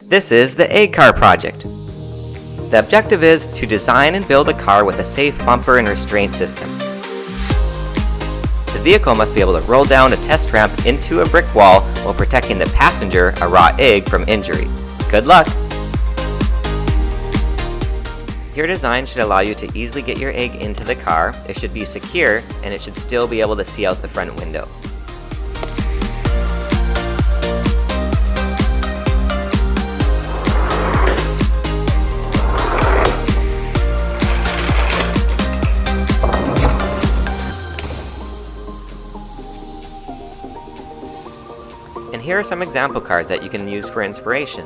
This is the Egg Car project. The objective is to design and build a car with a safe bumper and restraint system. The vehicle must be able to roll down a test ramp into a brick wall while protecting the passenger, a raw egg, from injury. Good luck! Your design should allow you to easily get your egg into the car, it should be secure, and it should still be able to see out the front window. And here are some example cars that you can use for inspiration.